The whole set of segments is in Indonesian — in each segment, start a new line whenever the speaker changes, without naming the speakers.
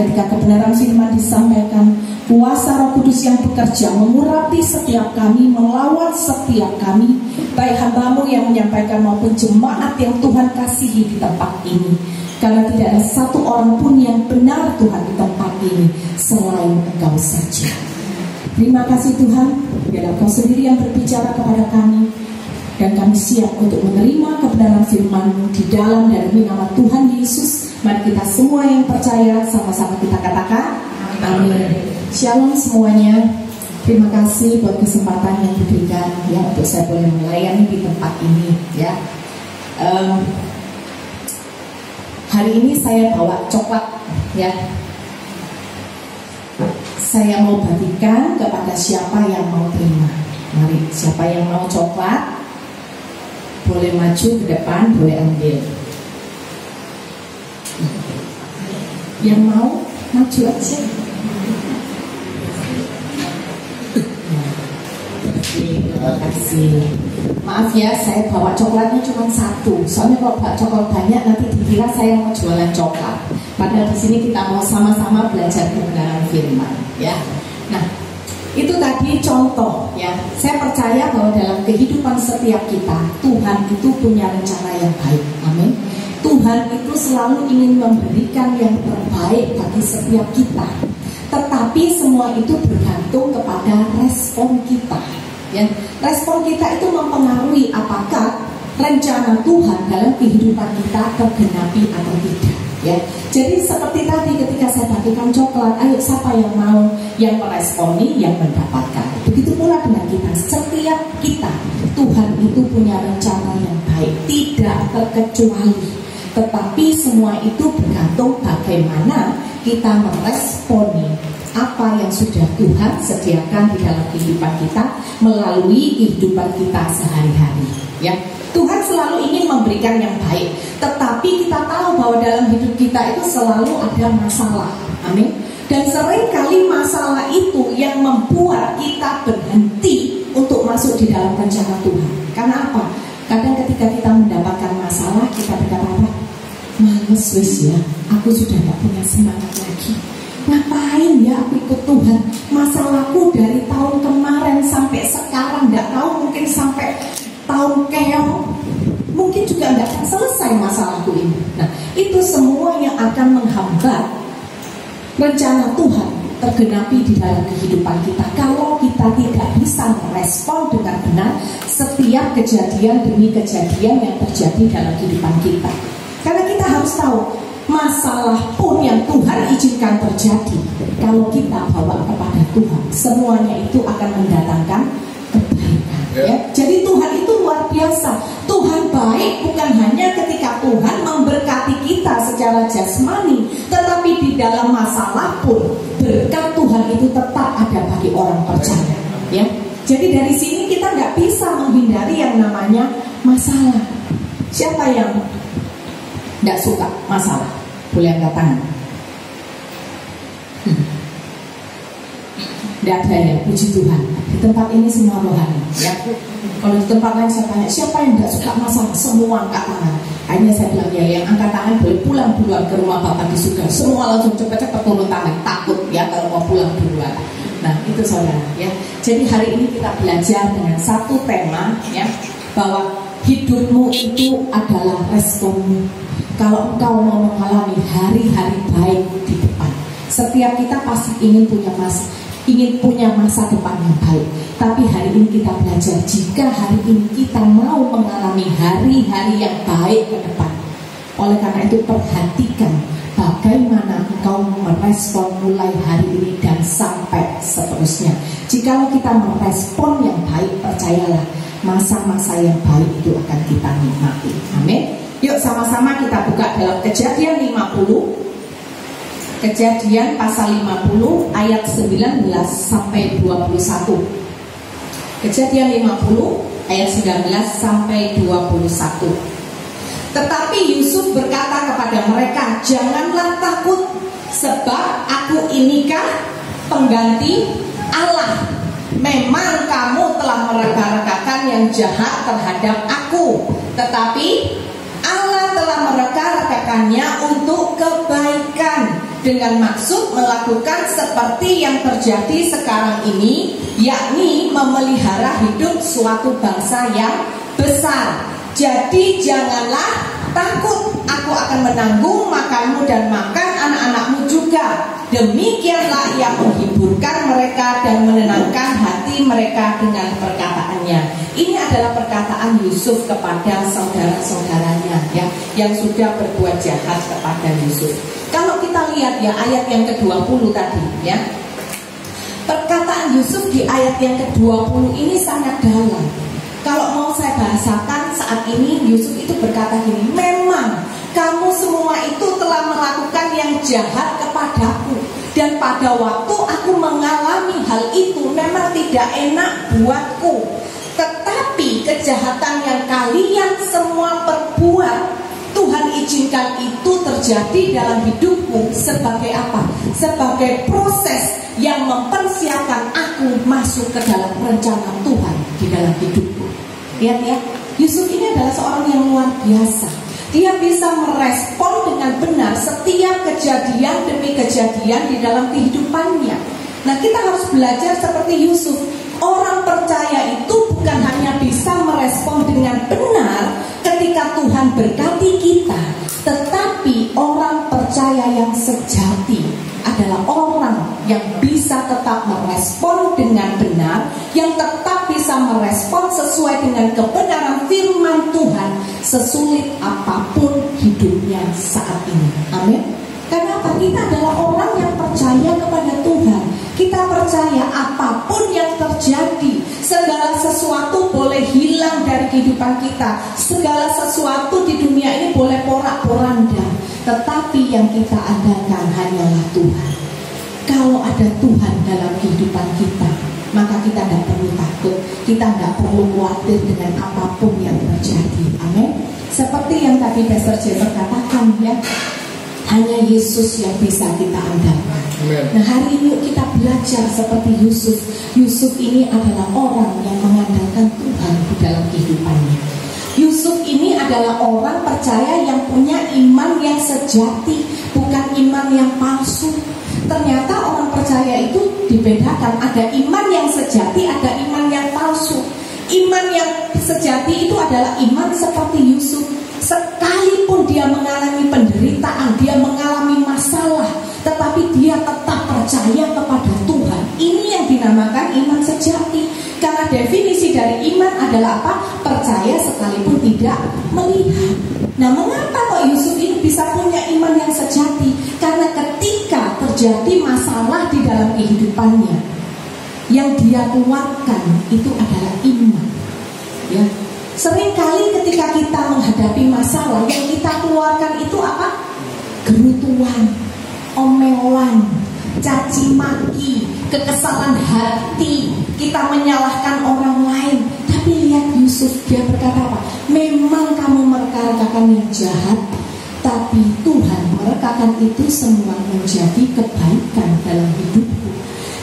ketika kebenaran firman disampaikan, kuasa Roh Kudus yang bekerja mengurapi setiap kami, melawat setiap kami, baik hamba-Mu yang menyampaikan maupun jemaat yang Tuhan kasihi di tempat ini. Karena tidak ada satu orang pun yang benar Tuhan di tempat ini selain Engkau saja. Terima kasih Tuhan, biarlah Engkau sendiri yang berbicara kepada kami, dan kami siap untuk menerima kebenaran firman-Mu di dalam dan demi nama Tuhan Yesus. Mari kita semua yang percaya sama-sama kita katakan amin. Shalom semuanya. Terima kasih buat kesempatan yang diberikan ya untuk saya boleh melayani di tempat ini ya. Hari ini saya bawa coklat ya. Saya mau bagikan kepada siapa yang mau terima. Mari, siapa yang mau coklat boleh maju ke depan, boleh ambil. Yang mau maju aja. Terima kasih. Maaf ya, saya bawa coklatnya cuma satu. Soalnya kalau bawa coklat banyak nanti dikira saya mau jualan coklat. Padahal di sini kita mau sama-sama belajar kebenaran firman, ya. Nah, itu tadi contoh, ya. Saya percaya bahwa dalam kehidupan setiap kita, Tuhan itu punya rencana yang baik. Amin. Tuhan itu selalu ingin memberikan yang terbaik bagi setiap kita. Tetapi semua itu bergantung kepada respon kita. Ya, respon kita itu mempengaruhi apakah rencana Tuhan dalam kehidupan kita tergenapi atau tidak. Ya, jadi seperti tadi ketika saya bagikan coklat, ayo siapa yang mau, yang meresponi, yang mendapatkan. Begitu pula dengan kita, setiap kita Tuhan itu punya rencana yang baik, tidak terkecuali. Tetapi semua itu bergantung bagaimana kita meresponi apa yang sudah Tuhan sediakan di dalam kehidupan kita melalui kehidupan kita sehari-hari. Ya, Tuhan selalu ingin memberikan yang baik, tetapi kita tahu bahwa dalam hidup kita itu selalu ada masalah. Amin. Dan seringkali masalah itu yang membuat kita berhenti untuk masuk di dalam rencana Tuhan. Karena apa? Kadang ketika kita mendapatkan masalah, kita berkata apa? Males wis ya, aku sudah gak punya semangat lagi. Ngapain ya aku ikut Tuhan? Masalahku dari tahun kemarin sampai sekarang, gak tahu mungkin sampai tahun keong, mungkin juga gak akan selesai masalahku ini. Nah, itu semua yang akan menghambat rencana Tuhan tergenapi di dalam kehidupan kita. Kalau kita tidak bisa merespon dengan benar setiap kejadian demi kejadian yang terjadi dalam kehidupan kita. Karena kita harus tahu, masalah pun yang Tuhan izinkan terjadi, kalau kita bawa kepada Tuhan, semuanya itu akan mendatangkan kebaikan. Ya. Jadi Tuhan itu luar biasa. Tuhan baik bukan hanya ketika Tuhan memberkati kita secara jasmani, tetapi di dalam masalah pun berkat Tuhan itu tetap ada bagi orang percaya. Ya. Jadi dari sini kita nggak bisa menghindari yang namanya masalah. Siapa yang nggak suka masalah? Boleh angkat tangan. Tidak ada ya, puji Tuhan. Di tempat ini semua rohani ya. Kalau di tempat lain saya tanya, siapa yang tidak suka masalah? Semua angkat tangan. Akhirnya saya bilang, ya yang angkat tangan boleh pulang duluan ke rumah Bapak di surga. Semua langsung cepat-cepat turun tangan. Takut ya kalau mau pulang duluan. Nah itu saudara ya. Jadi hari ini kita belajar dengan satu tema ya, bahwa hidupmu itu adalah responmu. Kalau engkau mau mengalami hari-hari baik di depan, setiap kita pasti ingin punya masa depan yang baik. Tapi hari ini kita belajar, jika hari ini kita mau mengalami hari-hari yang baik ke depan, oleh karena itu perhatikan bagaimana engkau merespon mulai hari ini dan sampai seterusnya. Jikalau kita merespon yang baik, percayalah masa-masa yang baik itu akan kita nikmati. Amin. Yuk sama-sama kita buka dalam Kejadian 50. Kejadian pasal 50 ayat 19 sampai 21. Kejadian 50 ayat 19 sampai 21. Tetapi Yusuf berkata kepada mereka, janganlah takut, sebab aku inikah pengganti Allah. Memang kamu telah mereka-rekakan yang jahat terhadap aku, tetapi Allah telah mereka-rekakannya untuk kebaikan, dengan maksud melakukan seperti yang terjadi sekarang ini, yakni memelihara hidup suatu bangsa yang besar. Jadi janganlah takut, aku akan menanggung makanmu dan makan anak-anakmu juga. Demikianlah ia menghiburkan mereka dan menenangkan hati mereka dengan perkataannya. Ini adalah perkataan Yusuf kepada saudara-saudaranya ya, yang sudah berbuat jahat kepada Yusuf. Kalau kita lihat ya ayat yang ke-20 tadi ya, perkataan Yusuf di ayat yang ke-20 ini sangat dalam. Kalau mau saya bahasakan saat ini, Yusuf itu berkata gini, memang kamu semua itu telah melakukan yang jahat kepadaku, dan pada waktu aku mengalami hal itu memang tidak enak buatku. Tetapi kejahatan yang kalian semua perbuat, Tuhan izinkan itu terjadi dalam hidupku sebagai apa? Sebagai proses yang mempersiapkan aku masuk ke dalam rencana Tuhan di dalam hidupku. Lihat ya, Yusuf ini adalah seorang yang luar biasa. Dia bisa merespon dengan benar setiap kejadian demi kejadian di dalam kehidupannya. Nah, kita harus belajar seperti Yusuf. Orang percaya itu bukan hanya bisa merespon dengan benar ketika Tuhan berkati kita, tetapi orang percaya yang sejati adalah orang yang bisa tetap merespon dengan benar, yang tetap bisa merespon sesuai dengan kebenaran firman Tuhan, sesulit apapun hidupnya saat ini. Amin. Karena kita adalah orang yang percaya kepada Tuhan. Kita percaya apapun yang terjadi, segala sesuatu boleh hilang dari kehidupan kita, segala sesuatu di dunia ini boleh porak-poranda, tetapi yang kita andalkan hanyalah Tuhan. Kalau ada Tuhan dalam kehidupan kita, maka kita tidak perlu takut, kita tidak perlu khawatir dengan apapun yang terjadi. Amin. Seperti yang tadi Pastor Jember katakan ya, hanya Yesus yang bisa kita andalkan. Nah, hari ini yuk kita belajar seperti Yusuf. Yusuf ini adalah orang yang mengandalkan Tuhan di dalam kehidupannya. Yusuf ini adalah orang percaya yang punya iman yang sejati, bukan iman yang palsu. Ternyata orang percaya itu dibedakan, ada iman yang sejati, ada iman yang palsu. Iman yang sejati itu adalah iman seperti Yusuf. Sekalipun dia mengalami penderitaan, dia mengalami masalah, tetapi dia tetap percaya kepada Tuhan. Ini yang dinamakan iman sejati. Karena definisi dari iman adalah apa? Percaya sekalipun tidak melihat. Nah, mengapa kok Yusuf ini bisa punya iman yang sejati? Karena ketika terjadi masalah di dalam kehidupannya, yang dia keluarkan itu adalah iman. Ya. Seringkali ketika kita menghadapi masalah, yang kita keluarkan itu apa? Gerutuan, omelan, caci maki, kekesalan hati, kita menyalahkan orang lain. Tapi lihat Yusuf, dia berkata apa? Memang kamu merekarkan yang jahat, tapi Tuhan merekarkan itu semua menjadi kebaikan dalam hidupku.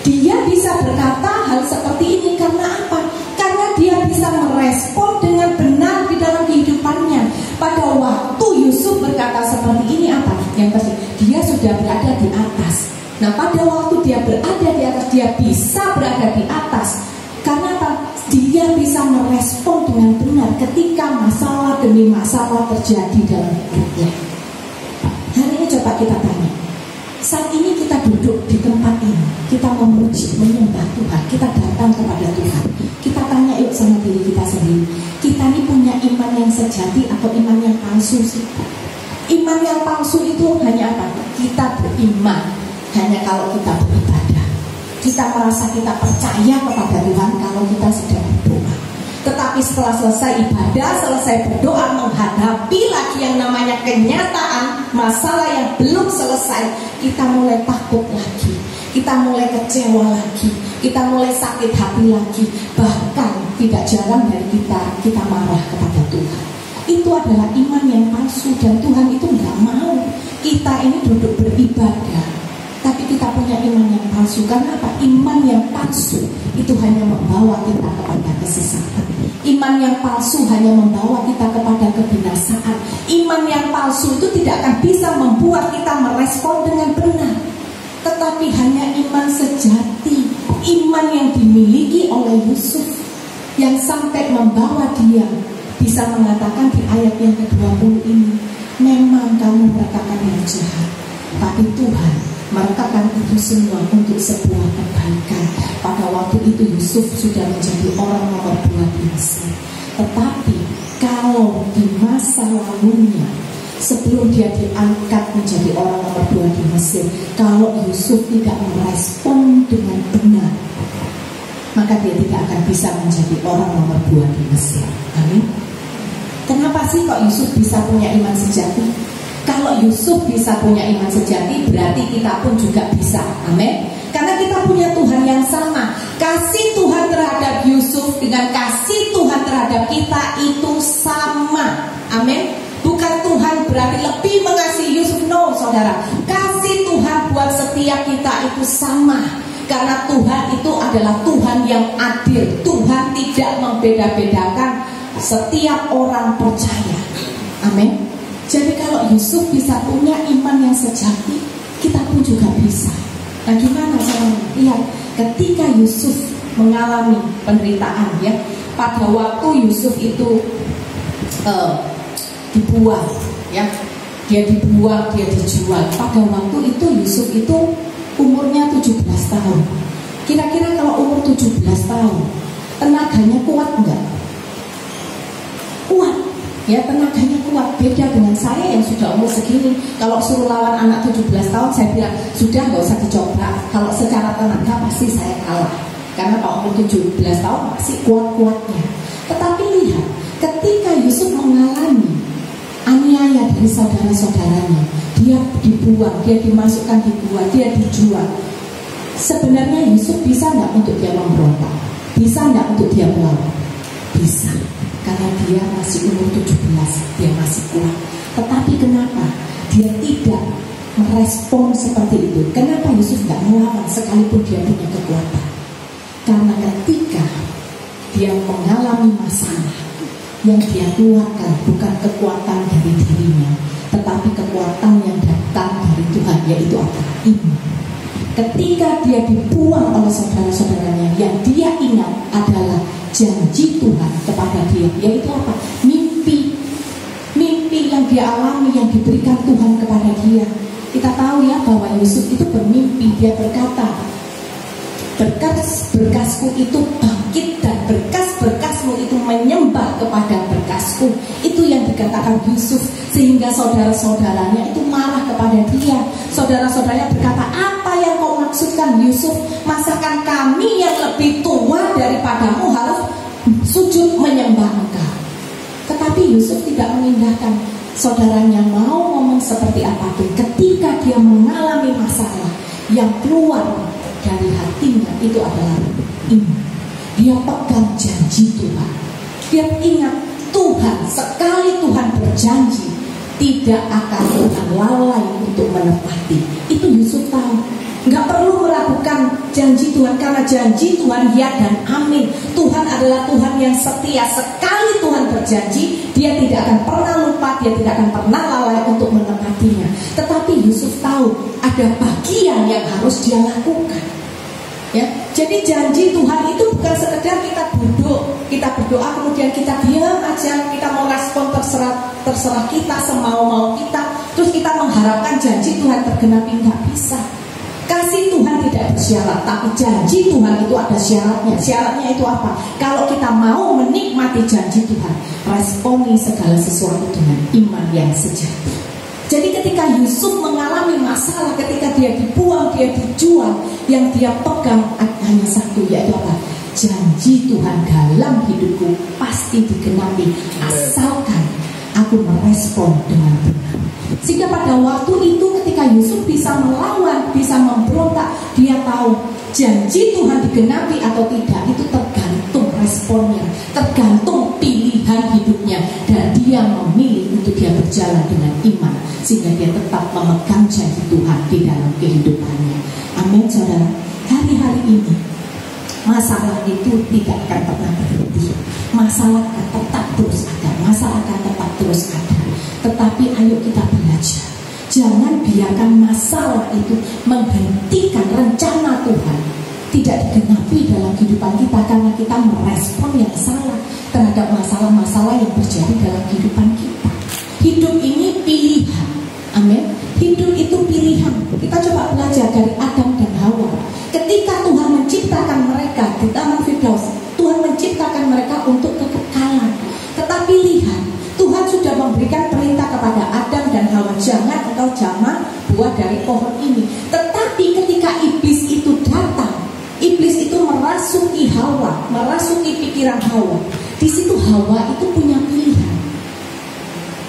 Dia bisa berkata hal seperti ini karena apa? Karena dia bisa merespon dengan benar di dalam kehidupannya. Pada waktu Yusuf berkata seperti ini apa? Yang pasti dia sudah berada di atas. Nah, pada waktu dia berada di atas, dia bisa berada di atas. Karena apa? Dia bisa merespon dengan benar ketika masalah demi masalah terjadi dalam hidupnya. Hari ini coba kita tanya. Saat ini kita duduk di tempat ini, kita memuji, menyembah Tuhan, kita datang kepada Tuhan. Kita tanya yuk sama diri kita sendiri, kita ini punya iman yang sejati atau iman yang palsu sih? Iman yang palsu itu hanya apa? Kita beriman hanya kalau kita beribadah. Kita merasa kita percaya kepada Tuhan kalau kita sedang berdoa. Tetapi setelah selesai ibadah, selesai berdoa, menghadapi lagi yang namanya kenyataan masalah yang belum selesai, kita mulai takut lagi, kita mulai kecewa lagi, kita mulai sakit hati lagi. Bahkan tidak jarang dari kita marah kepada Tuhan. Itu adalah iman yang palsu, dan Tuhan itu nggak mau kita ini duduk beribadah tapi kita punya iman yang palsu. Karena apa? Iman yang palsu itu hanya membawa kita kepada kesesatan. Iman yang palsu hanya membawa kita kepada kebinasaan. Iman yang palsu itu tidak akan bisa membuat kita merespon dengan benar. Tetapi hanya iman sejati, iman yang dimiliki oleh Yusuf, yang sampai membawa dia bisa mengatakan di ayat yang ke-20 ini, memang kamu merekakan yang jahat, tapi Tuhan merekakan itu semua untuk sebuah kebaikan. Pada waktu itu Yusuf sudah menjadi orang nomor 2 di Mesir. Tetapi kalau di masa lalunya, sebelum dia diangkat menjadi orang nomor 2 di Mesir, kalau Yusuf tidak merespon dengan benar, maka dia tidak akan bisa menjadi orang nomor 2 di Mesir. Amin. Kenapa sih kok Yusuf bisa punya iman sejati? Kalau Yusuf bisa punya iman sejati, berarti kita pun juga bisa. Amin. Karena kita punya Tuhan yang sama. Kasih Tuhan terhadap Yusuf dengan kasih Tuhan terhadap kita itu sama. Amin. Bukan Tuhan berarti lebih mengasihi Yusuf. No, saudara. Kasih Tuhan buat setiap kita itu sama. Karena Tuhan itu adalah Tuhan yang adil. Tuhan tidak membeda-bedakan setiap orang percaya. Amin. Jadi kalau Yusuf bisa punya iman yang sejati, kita pun juga bisa. Nah, gimana caranya? Lihat, ketika Yusuf mengalami penderitaan, ya, pada waktu Yusuf itu dibuang, ya, dia dibuang, dia dijual. Pada waktu itu Yusuf itu umurnya 17 tahun. Kira-kira kalau umur 17 tahun, tenaganya kuat enggak? Kuat. Ya, tenaganya kuat. Beda dengan saya yang sudah umur segini. Kalau suruh lawan anak 17 tahun, saya bilang sudah, nggak usah dicoba. Kalau secara tenaga pasti saya kalah. Karena kalau umur 17 tahun masih kuat-kuatnya. Tetapi lihat, ketika Yusuf mengalami aniaya dari saudara-saudaranya, dia dibuang, dia dimasukkan di gua, dia dijual. Sebenarnya Yusuf bisa nggak untuk dia memberontak? Bisa nggak untuk dia melawan? Bisa. Karena dia masih umur 17, dia masih kuat. Tetapi kenapa dia tidak merespon seperti itu? Kenapa Yusuf nggak melawan sekalipun dia punya kekuatan? Karena ketika dia mengalami masalah, yang dia keluarkan bukan kekuatan dari dirinya, tetapi kekuatan yang datang dari Tuhan, yaitu apa? Iman. Ketika dia dibuang oleh saudara-saudaranya, yang dia ingat adalah janji Tuhan kepada dia, yaitu apa? Mimpi yang dia alami, yang diberikan Tuhan kepada dia. Kita tahu ya bahwa Yusuf itu bermimpi. Dia berkata, berkas-berkasku itu bangkit dan berkas-berkasmu itu menyembah kepada berkasku. Itu yang dikatakan Yusuf, sehingga saudara-saudaranya itu marah kepada dia. Saudara-saudaranya berkata, apa yang kau maksudkan Yusuf? Masakan kami yang lebih tua daripadamu harus sujud menyembah engkau? Tetapi Yusuf tidak mengindahkan. Saudaranya mau ngomong seperti apapun, ketika dia mengalami masalah, yang keluar dari hatinya itu adalah iman. Dia pegang janji Tuhan. Dia ingat Tuhan, sekali Tuhan berjanji, tidak akan pernah lalai untuk menepati. Itu Yusuf tahu. Nggak perlu meragukan janji Tuhan, karena janji Tuhan ya dan amin. Tuhan adalah Tuhan yang setia. Sekali Tuhan berjanji, dia tidak akan pernah lupa, dia tidak akan pernah lalai untuk menepatinya. Tetapi Yusuf tahu ada bagian yang harus dia lakukan. Ya, jadi janji Tuhan itu bukan sekedar kita duduk, kita berdoa kemudian kita diam aja, kita mau respon terserah kita, semau-mau kita, terus kita mengharapkan janji Tuhan tergenapi. Nggak bisa. Kasih Tuhan tidak bersyarat, tapi janji Tuhan itu ada syaratnya. Syaratnya itu apa? Kalau kita mau menikmati janji Tuhan, responi segala sesuatu dengan iman yang sejati. Jadi ketika Yusuf mengalami masalah, ketika dia dibuang, dia dijual, yang dia pegang hanya satu, yaitu apa? Janji Tuhan dalam hidupku pasti digenapi, asalkan aku merespon dengan benar. Sehingga pada waktu itu ketika Yusuf bisa melawan, bisa memberontak, dia tahu janji Tuhan digenapi atau tidak itu tergantung responnya, tergantung pilihan hidupnya, dan dia memilih untuk dia berjalan dengan iman, sehingga dia tetap memegang janji Tuhan di dalam kehidupannya. Amin, saudara. Hari-hari ini masalah itu tidak akan pernah berhenti. Masalah akan tetap terus ada, masalah akan tetap terus ada. Tetapi ayo kita belajar, jangan biarkan masalah itu menghentikan rencana Tuhan tidak digenapi dalam kehidupan kita, karena kita merespon yang salah terhadap masalah-masalah yang terjadi dalam kehidupan kita. Hidup ini pilihan, amin. Hidup itu pilihan. Kita coba belajar dari Adam dan Hawa. Ketika Tuhan menciptakan mereka di Taman Firdaus, Tuhan menciptakan mereka untuk kekekalan. Tetapi lihat, Tuhan sudah memberikan perintah kepada Adam dan Hawa, jangan engkau jamah buah dari pohon ini. Tetapi ketika iblis itu datang, iblis itu merasuki Hawa, merasuki pikiran Hawa. Di situ Hawa itu punya pilihan.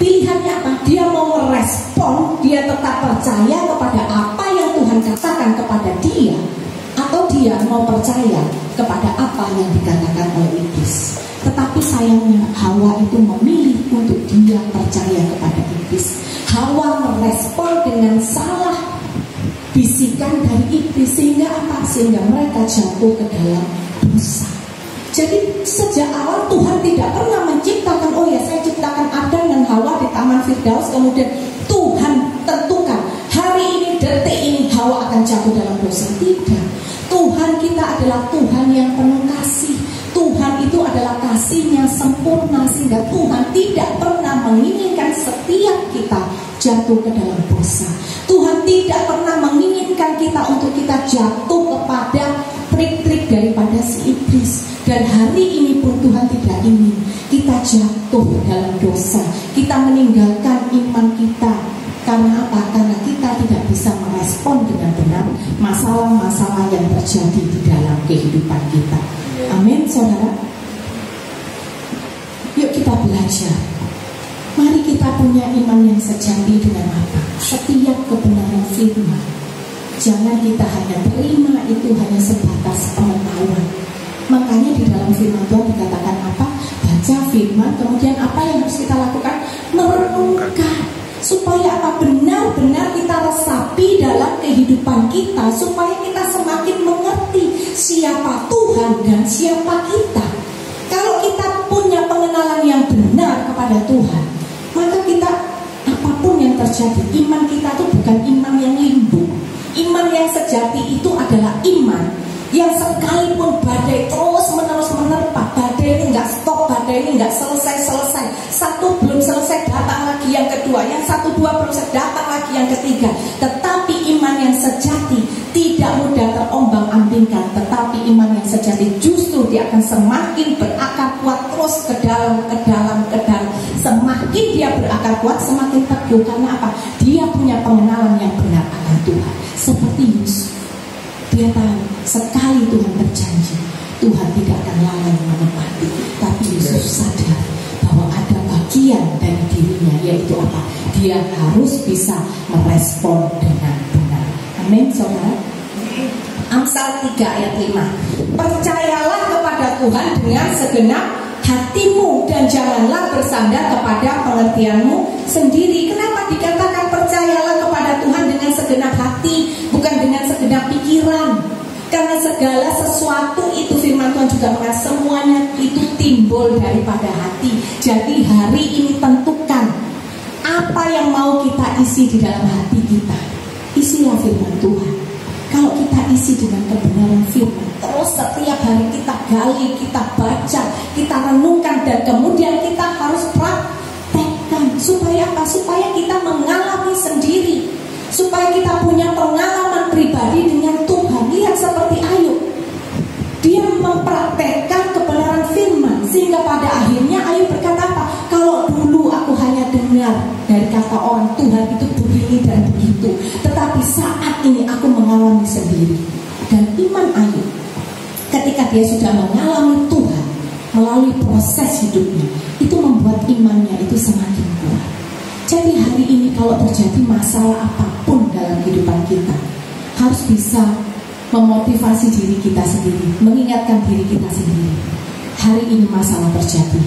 Pilihannya apa? Dia mau merespon, dia tetap percaya kepada apa yang Tuhan katakan kepada dia, atau dia mau percaya kepada apa yang dikatakan oleh iblis. Tetapi sayangnya Hawa itu memilih untuk dia percaya kepada iblis. Hawa merespon dengan salah bisikan dari iblis, sehingga apa? Sehingga mereka jatuh ke dalam dosa. Jadi sejak awal Tuhan tidak pernah menciptakan, oh ya saya ciptakan Adam dan Hawa di Taman Firdaus, kemudian Tuhan tentukan hari ini, detik ini Hawa akan jatuh dalam dosa. Tidak. Tuhan kita adalah Tuhan yang penuh kasih. Tuhan itu adalah kasihnya sempurna, sehingga Tuhan tidak pernah menginginkan setiap kita jatuh ke dalam dosa. Tuhan tidak pernah menginginkan kita untuk kita jatuh kepada trik-trik daripada si iblis. Dan hari ini pun Tuhan tidak ingin kita jatuh dalam dosa, kita meninggalkan iman kita. Karena apa? Karena kita tidak bisa merespon dengan benar masalah-masalah yang terjadi di dalam kehidupan kita. Amin, saudara. Yuk kita belajar. Mari kita punya iman yang sejati dengan apa? Setiap kebenaran firman. Jangan kita hanya terima itu hanya sebatas pengetahuan. Makanya di dalam firman Tuhan dikatakan apa? Baca firman, kemudian apa yang harus kita lakukan? Merenungkan. Supaya apa? Benar-benar kita resapi dalam kehidupan kita, supaya kita semakin mengerti siapa Tuhan dan siapa kita. Kalau kita punya pengenalan yang benar kepada Tuhan, maka kita apapun yang terjadi, iman kita itu bukan iman yang limbo. Iman yang sejati itu adalah iman yang sekalipun badai terus menerus menerpa, badai ini nggak stop, badai ini nggak selesai. Satu belum selesai, datang lagi yang kedua, yang satu dua belum selesai, datang lagi yang ketiga. Tetapi iman yang sejati tidak mudah terombang-ambingkan. Tetapi iman yang sejati justru dia akan semakin berakar kuat terus ke dalam. Semakin dia berakar kuat, semakin teguh. Karena apa? Dia punya pengenalan yang benar akan Tuhan. Seperti Yusuf, dia tahu sekali Tuhan berjanji, Tuhan tidak akan lalai menepati. Tapi Yusuf sadar bahwa ada bagian dari dirinya, yaitu apa? Dia harus bisa merespon dengan benar. Amin, saudara. Amsal 3 ayat 5. Percayalah kepada Tuhan dengan segenap hatimu dan janganlah bersandar kepada pengertianmu sendiri. Kenapa dikatakan percayalah kepada Tuhan dengan segenap hati, bukan dengan segenap pikiran? Karena segala sesuatu itu firman Tuhan juga mengatakan semuanya itu timbul daripada hati. Jadi hari ini tentukan apa yang mau kita isi di dalam hati kita. Isilah firman Tuhan. Kalau kita isi dengan kebenaran firman, terus setiap hari kita gali, kita baca, kita renungkan, dan kemudian kita harus praktekkan. Supaya apa? Supaya kita mengalami sendiri, supaya kita punya pengalaman pribadi dengan Tuhan. Lihat seperti Ayub, dia mempraktekkan kebenaran firman, sehingga pada akhirnya Ayub berkata apa? Kalau dulu aku hanya dengar dari kata orang, Tuhan itu begini dan begitu, tetapi saat ini aku mengalami sendiri. Dan iman Ayub, ketika dia sudah mengalami Tuhan melalui proses hidupnya, itu membuat imannya itu semakin kuat. Jadi hari ini kalau terjadi masalah apapun dalam kehidupan kita, harus bisa memotivasi diri kita sendiri, mengingatkan diri kita sendiri. Hari ini masalah terjadi,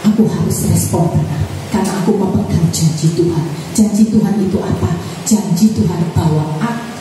aku harus respon benar, karena aku memegang janji Tuhan. Janji Tuhan itu apa? Janji Tuhan bahwa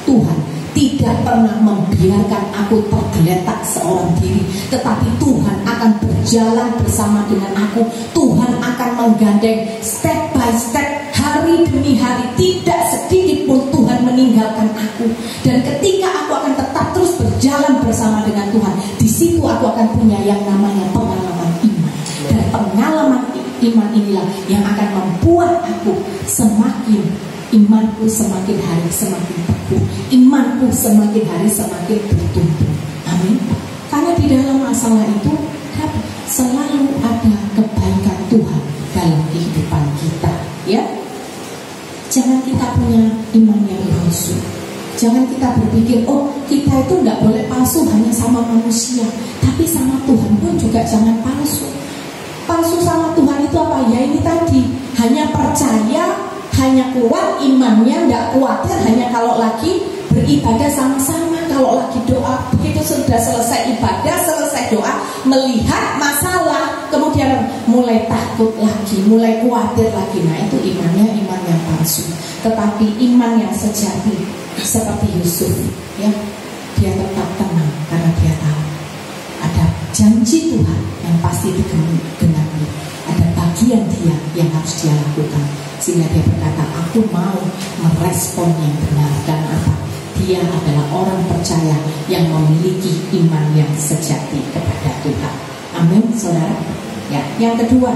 Tuhan tidak tidak pernah membiarkan aku tergeletak seorang diri, tetapi Tuhan akan berjalan bersama dengan aku. Tuhan akan menggandeng step by step, hari demi hari. Tidak sedikit pun Tuhan meninggalkan aku. Dan ketika aku akan tetap terus berjalan bersama dengan Tuhan, di situ aku akan punya yang namanya pengalaman iman. Dan pengalaman iman inilah yang akan membuat aku semakin, imanku semakin hari semakin teguh, imanku semakin hari semakin bertumbuh. Amin. Karena di dalam masalah itu selalu ada kebaikan Tuhan dalam kehidupan kita, ya. Jangan kita punya iman yang palsu. Jangan kita berpikir, oh kita itu nggak boleh palsu hanya sama manusia, tapi sama Tuhan pun juga jangan palsu. Palsu sama Tuhan itu apa? Ya ini tadi, hanya percaya, hanya kuat imannya, nggak khawatir hanya kalau lagi beribadah sama-sama. Kalau lagi doa, begitu sudah selesai ibadah, selesai doa, melihat masalah, kemudian mulai takut lagi, mulai khawatir lagi. Nah itu imannya iman yang palsu. Tetapi iman yang sejati seperti Yusuf, ya, dia tetap tenang karena dia tahu ada janji Tuhan yang pasti digenapi, ada bagian dia yang harus dia lakukan, sehingga dia berkata, aku mau merespon yang benar. Dan apa? Dia adalah orang percaya yang memiliki iman yang sejati kepada Tuhan. Amin, saudara. Ya, yang kedua,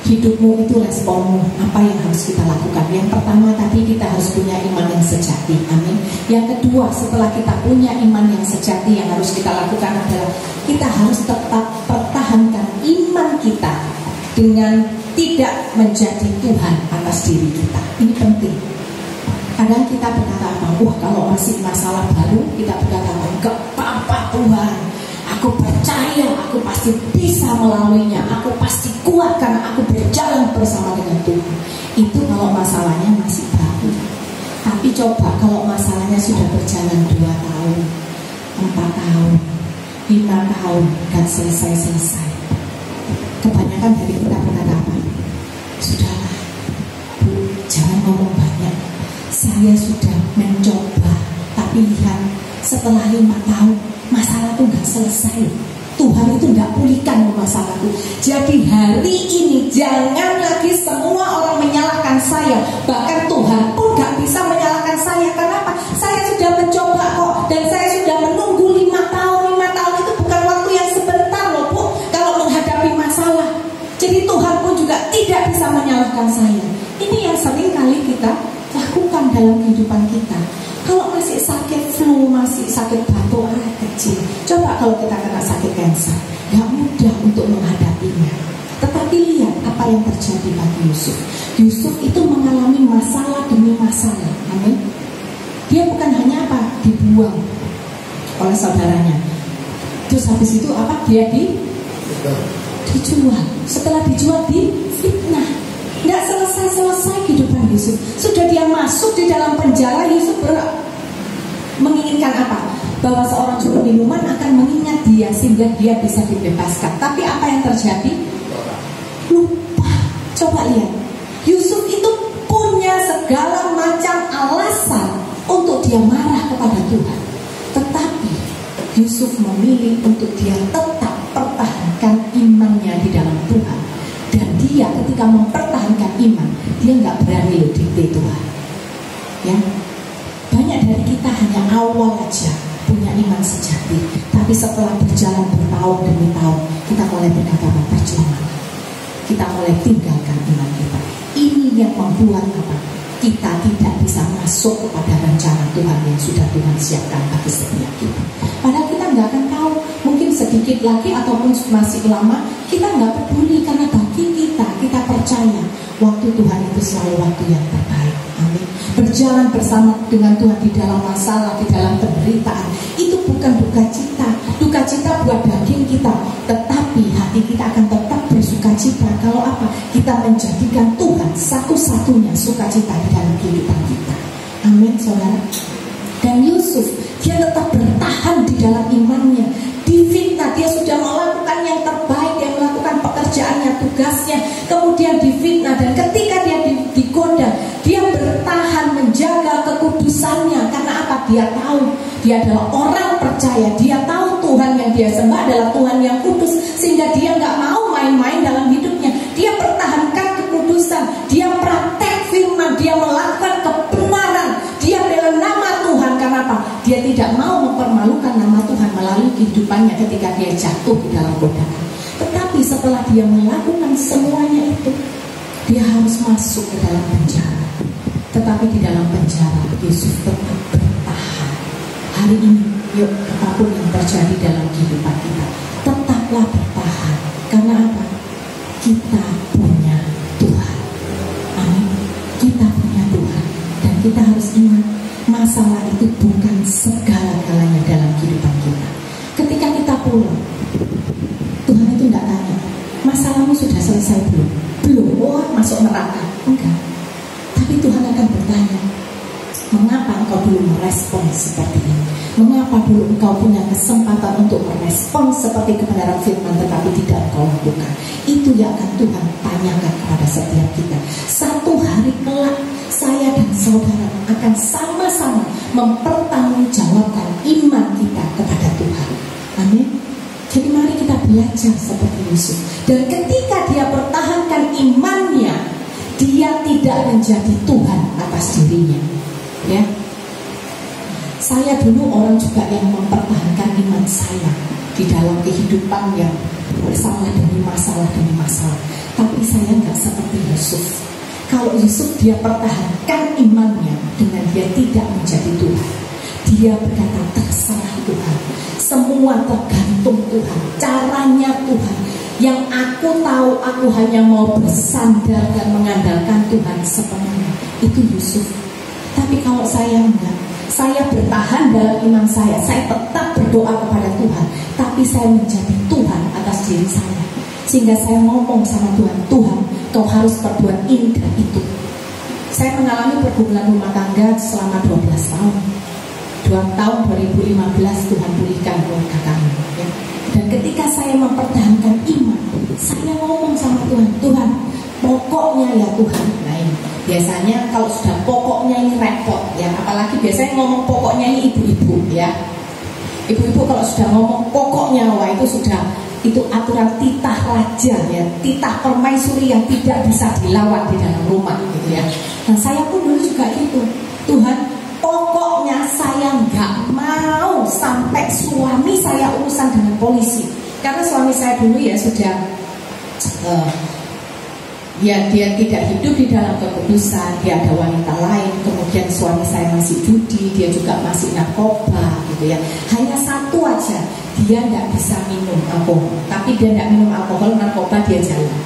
hidupmu itu responmu. Apa yang harus kita lakukan? Yang pertama tadi, kita harus punya iman yang sejati. Amin. Yang kedua, setelah kita punya iman yang sejati, yang harus kita lakukan adalah kita harus tetap pertahankan iman kita dengan tidak menjadi Tuhan atas diri kita. Ini penting. Kadang kita berkata apa? Wah, kalau masih masalah baru, kita berkata apa? Enggak apa-apa Tuhan, aku percaya, aku pasti bisa melaluinya, aku pasti kuat karena aku berjalan bersama dengan Tuhan. Itu kalau masalahnya masih baru. Tapi coba kalau masalahnya sudah berjalan 2 tahun, 4 tahun, 5 tahun, dan selesai-selesai. Kebanyakan dari kita berkata apa? Sudahlah Bu, jangan ngomong banyak, saya sudah mencoba, tapi lihat setelah 5 tahun masalah itu nggak selesai. Tuhan itu nggak pulihkan masalahku. Jadi hari ini jangan lagi semua orang menyalahkan saya. Bahkan Tuhan pun nggak bisa menyalahkan saya. Kenapa? Saya sudah mencoba kok, dan saya sudah menunggu 5 tahun. 5 tahun itu bukan waktu yang sebentar loh Bu, kalau menghadapi masalah. Jadi Tuhan pun juga tidak bisa menyalahkan saya. Ini yang sering kali kita lakukan dalam kehidupan kita. Kalau masih sakit flu, masih sakit batuk kecil, coba kalau kita kena sakit kanker, gak mudah untuk menghadapinya. Tetapi lihat apa yang terjadi bagi Yusuf. Yusuf itu mengalami masalah demi masalah. Amin. Dia bukan hanya apa? Dibuang oleh saudaranya. Terus habis itu apa? Dia dijual. Setelah dijual, difitnah. Nggak selesai-selesai kehidupan Yusuf. Sudah dia masuk di dalam penjara, Yusuf menginginkan apa? Bahwa seorang juru minuman akan mengingat dia sehingga dia bisa dibebaskan. Tapi apa yang terjadi? Lupa. Coba lihat, Yusuf itu punya segala macam alasan untuk dia marah kepada Tuhan. Tetapi Yusuf memilih untuk dia tetap pertahankan imannya di dalam Tuhan. Dan dia ketika mempertahankan iman, dia nggak berani loh dikte Tuhan. Ya, banyak dari kita hanya awal aja punya iman sejati, tapi setelah berjalan bertahun demi tahun, kita mulai berkata percuma. Kita mulai tinggalkan iman kita. Ini yang membuat apa? Kita tidak bisa masuk kepada rencana Tuhan yang sudah Tuhan siapkan bagi setiap kita. Padahal kita nggak akan tahu, mungkin sedikit lagi ataupun masih lama, kita nggak peduli karena bagi kita percaya waktu Tuhan itu selalu waktu yang terbaik. Amin. Berjalan bersama dengan Tuhan di dalam masalah, di dalam penderitaan, itu bukan duka cita. Duka cita buat daging kita, tetapi hati kita akan tetap bersuka cita. Kalau apa? Kita menjadikan Tuhan satu-satunya sukacita di dalam kehidupan kita. Amin, saudara. Dan Yusuf, dia tetap bertahan di dalam imannya. Difitnah, dia sudah melakukan yang terbaik, dia melakukan pekerjaannya, tugasnya, kemudian difitnah. Dan ketika dia digoda, dia bertahan menjaga kekudusan kekudusannya. Karena apa? Dia tahu dia adalah orang percaya. Dia tahu Tuhan yang dia sembah adalah Tuhan yang kudus, sehingga dia nggak mau main-main dalam hidupnya. Dia pertahankan kekudusan, dia praktek firman, dia melakukan kebenaran, dia bela nama Tuhan. Karena apa? Dia tidak mau mempermalukan nama Tuhan melalui kehidupannya ketika dia jatuh di dalam godaan. Tetapi setelah dia melakukan semuanya itu, dia harus masuk ke dalam penjara. Tetapi di dalam penjara, Yesus tetap bertahan. Hari ini, yuk, apapun yang terjadi dalam kehidupan kita, tetaplah bertahan. Karena apa? Kita punya Tuhan. Amin. Kita punya Tuhan. Dan kita harus ingat, masalah itu bukan segala-galanya dalam kehidupan kita. Ketika kita pulang, Tuhan itu tidak tanya, masalahmu sudah selesai belum? Belum, oh masuk neraka. Enggak. Tapi Tuhan akan bertanya, mengapa engkau belum merespon seperti ini? Mengapa dulu engkau punya kesempatan untuk merespon seperti kebenaran firman tetapi tidak engkau lakukan? Itu yang akan Tuhan tanyakan kepada setiap kita. Satu hari kelak, saya dan saudara akan sama-sama mempertanggungjawabkan iman kita kepada Tuhan. Amin. Jadi mari kita belajar seperti Yesus. Dan ketika dia pertahankan imannya, dia tidak menjadi Tuhan atas dirinya. Ya, saya dulu orang juga yang mempertahankan iman saya di dalam kehidupan yang bersalah demi masalah demi masalah. Tapi saya nggak seperti Yusuf. Kalau Yusuf dia pertahankan imannya dengan dia tidak menjadi Tuhan. Dia berkata terserah Tuhan, semua tergantung Tuhan, caranya Tuhan. Yang aku tahu aku hanya mau bersandar dan mengandalkan Tuhan sepenuhnya. Itu Yusuf. Tapi kalau saya enggak, saya bertahan dalam iman saya tetap berdoa kepada Tuhan, tapi saya menjadi Tuhan atas diri saya. Sehingga saya ngomong sama Tuhan, Tuhan, kau harus perbuat ini dan itu. Saya mengalami pergumulan rumah tangga selama 12 tahun. 2 tahun 2015 Tuhan pulihkan keluarga kami, ya. Dan ketika saya mempertahankan iman, saya ngomong sama Tuhan, Tuhan, pokoknya ya Tuhan. Nah ini biasanya kalau sudah pokoknya ini repot, ya. Apalagi biasanya ngomong pokoknya ini ibu-ibu, ya. Ibu-ibu kalau sudah ngomong pokoknya, wah itu aturan titah raja, ya, titah permaisuri yang tidak bisa dilawan di dalam rumah, gitu ya. Dan saya pun dulu juga gitu, Tuhan, pokoknya saya nggak mau sampai suami saya urusan dengan polisi. Karena suami saya dulu ya sudah dia tidak hidup di dalam kekudusan, dia ada wanita lain. Kemudian suami saya masih judi, dia juga masih narkoba, gitu ya. Hanya satu aja, dia nggak bisa minum alkohol. Tapi dia nggak minum alkohol, narkoba dia jalan.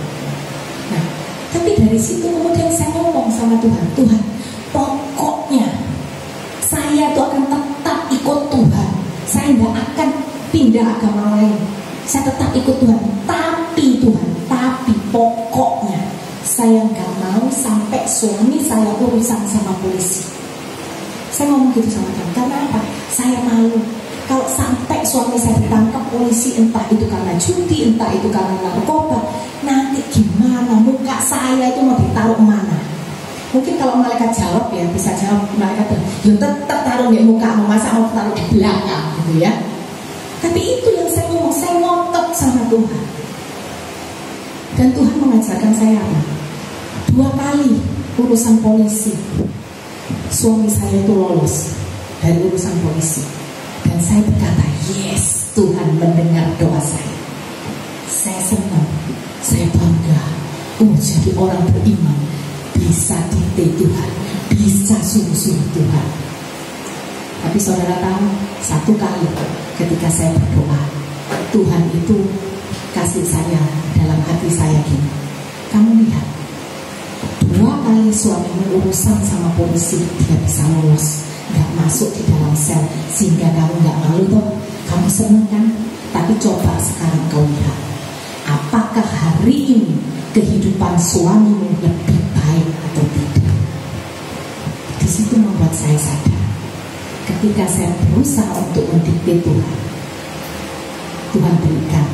Nah, tapi dari situ kemudian saya ngomong sama Tuhan, Tuhan, pokoknya saya itu akan tetap ikut Tuhan. Saya nggak akan pindah agama lain. Saya tetap ikut Tuhan. Tapi Tuhan, tapi pokoknya saya nggak mau sampai suami saya urusan sama polisi. Saya ngomong gitu sama Tuhan. Karena apa? Saya malu. Kalau sampai suami saya ditangkap polisi, entah itu karena judi, entah itu karena narkoba, nanti gimana? Muka saya itu mau ditaruh mana? Mungkin kalau malaikat jawab ya, bisa jawab malaikat, ya tetap taruh di muka, masa mau taruh di belakang, gitu ya. Tapi itu yang saya ngomong, saya ngotot sama Tuhan. Dan Tuhan mengajarkan saya apa? 2 kali urusan polisi, suami saya itu lolos dari urusan polisi. Dan saya berkata, yes, Tuhan mendengar doa saya. Saya senang, saya bangga. Jadi orang beriman bisa dite Tuhan, bisa sungguh-sungguh Tuhan. Tapi saudara tahu, 1 kali ketika saya berdoa, Tuhan itu kasih saya dalam hati saya gini, kamu lihat, 2 kali suamimu urusan sama polisi, dia bisa lolos, nggak masuk di dalam sel, sehingga kamu nggak malu toh, kamu seneng kan? Tapi coba sekarang kau lihat, apakah hari ini kehidupan suamimu lebih baik atau tidak? Di situ membuat saya sadar, ketika saya berusaha untuk mendikte Tuhan, Tuhan berikan,